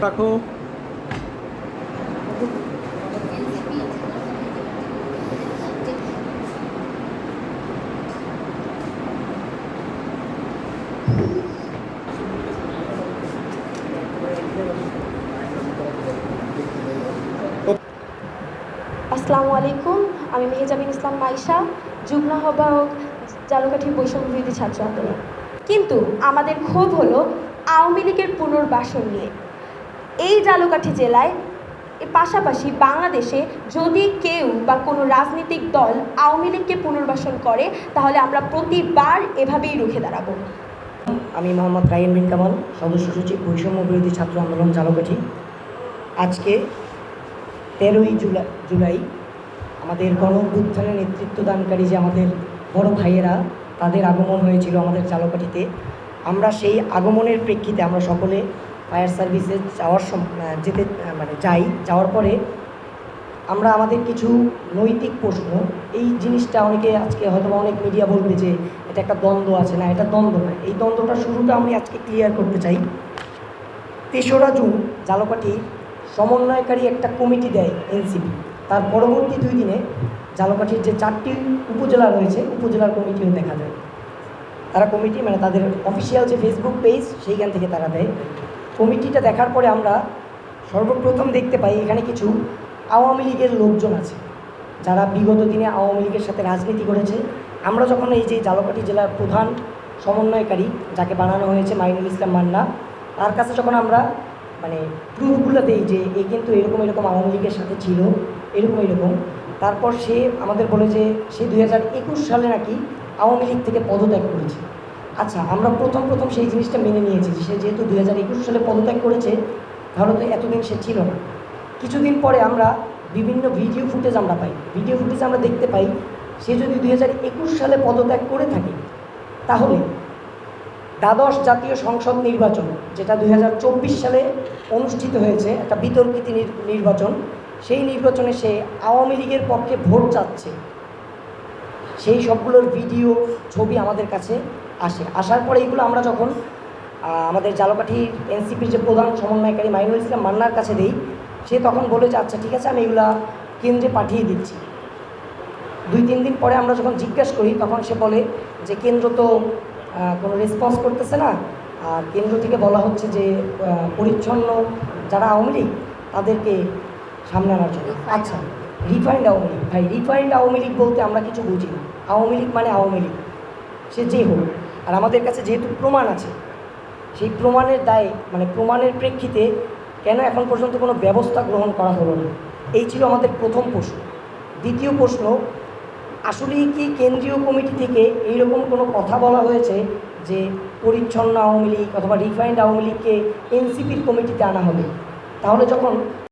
রাখো। আসসালামু আলাইকুম, আমি মেহজাবিন ইসলাম মাইশা, যুগ্ম আহ্বায়ক, ঝালকাঠি বৈষম্য বিরোধী ছাত্র আন্দোলন। কিন্তু আমাদের ক্ষোভ হলো আওয়ামী লীগের পুনর্বাসন নিয়ে। এই ঝালকাঠি জেলায় এর পাশাপাশি বাংলাদেশে যদি কেউ বা কোনো রাজনৈতিক দল আওয়ামী লীগকে পুনর্বাসন করে, তাহলে আমরা প্রতিবার এভাবেই রুখে দাঁড়াবো। আমি মোহাম্মদ রায়িন বিন কামাল, সদস্য সচিব, বৈষম্য বিরোধী ছাত্র আন্দোলন ঝালকাঠি। আজকে 13ই জুলাই আমাদের গণ-অভ্যুত্থানে নেতৃত্বদানকারী যে আমাদের বড় ভাইয়েরা, তাদের আগমন হয়েছিল আমাদের ঝালকাঠিতে। আমরা সেই আগমনের প্রেক্ষিতে আমরা সকলে ফায়ার সার্ভিসে যাওয়ার পরে আমরা আমাদের কিছু নৈতিক প্রশ্ন, এই জিনিসটা অনেকে আজকে হয়তো অনেক মিডিয়া বলবে যে এটা একটা দ্বন্দ্ব আছে। না, এটা দ্বন্দ্ব নয়। এই দ্বন্দ্বটা শুরুটা আমি আজকে ক্লিয়ার করতে চাই। 3রা জুন ঝালকাঠি সমন্বয়কারী একটা কমিটি দেয় এনসিপি। তার পরবর্তী 2 দিনে ঝালকাঠির যে 4টি উপজেলা রয়েছে, উপজেলার কমিটিও দেখা যায়। তারা কমিটি মানে তাদের অফিসিয়াল যে ফেসবুক পেজ, সেইখান থেকে তারা দেয়। কমিটিটা দেখার পরে আমরা সর্বপ্রথম দেখতে পাই এখানে কিছু আওয়ামী লীগের লোকজন আছে, যারা বিগত দিনে আওয়ামী লীগের সাথে রাজনীতি করেছে। আমরা যখন এই যে ঝালকাঠি জেলার প্রধান সমন্বয়কারী, যাকে বানানো হয়েছে মাইনুল ইসলাম মান্না, তার কাছে যখন আমরা মানে প্রুফগুলো দেই যে এ কিন্তু এরকম এরকম আওয়ামী লীগের সাথে ছিল, এরকম, তারপর সে আমাদের বলে যে সে 2021 সালে নাকি আওয়ামী লীগ থেকে পদত্যাগ করেছে। আচ্ছা, আমরা প্রথম সেই জিনিসটা মেনে নিয়েছি যে সে যেহেতু 2021 সালে পদত্যাগ করেছে, তাহলে তো এতদিন সে ছিল না। কিছুদিন পরে আমরা বিভিন্ন ভিডিও ফুটেজ আমরা পাই। ভিডিও ফুটেজ আমরা দেখতে পাই সে যদি 2021 সালে পদত্যাগ করে থাকে, তাহলে দ্বাদশ জাতীয় সংসদ নির্বাচন, যেটা 2024 সালে অনুষ্ঠিত হয়েছে, একটা বিতর্কিত নির্বাচন, সেই নির্বাচনে সে আওয়ামী লীগের পক্ষে ভোট চাচ্ছে। সেই সবগুলোর ভিডিও, ছবি আমাদের কাছে আসার পরে এইগুলো আমরা যখন আমাদের ঝালকাঠির এনসিপির যে প্রধান সমন্বয়কারী মাইনুল ইসলাম মান্নার কাছে দিই, সে তখন বলে যে আচ্ছা ঠিক আছে, আমি এগুলা কেন্দ্রে পাঠিয়ে দিচ্ছি। 2-3 দিন পরে আমরা যখন জিজ্ঞাসা করি, তখন সে বলে যে কেন্দ্র তো কোনো রেসপন্স করতেছে না, আর কেন্দ্র থেকে বলা হচ্ছে যে পরিচ্ছন্ন যারা আওয়ামী লীগ তাদেরকে সামনে আনার জন্য। আচ্ছা, রিফাইন্ড আওয়ামী লীগ, ভাই রিফাইন্ড আওয়ামী লীগ বলতে আমরা কিছু বুঝি না। আওয়ামী লীগ মানে আওয়ামী লীগ, সে যে হোক। আর আমাদের কাছে যেহেতু প্রমাণ আছে, সেই প্রমাণের দায়ে মানে প্রমাণের প্রেক্ষিতে কেন এখন পর্যন্ত কোনো ব্যবস্থা গ্রহণ করা হলো না, এই ছিল আমাদের প্রথম প্রশ্ন। দ্বিতীয় প্রশ্ন, আসলেই কি কেন্দ্রীয় কমিটি থেকে এইরকম কোনো কথা বলা হয়েছে যে পরিচ্ছন্ন আওয়ামী লীগ অথবা রিফাইন্ড আওয়ামী লীগকে এনসিপির কমিটিতে আনা হবে? তাহলে যখন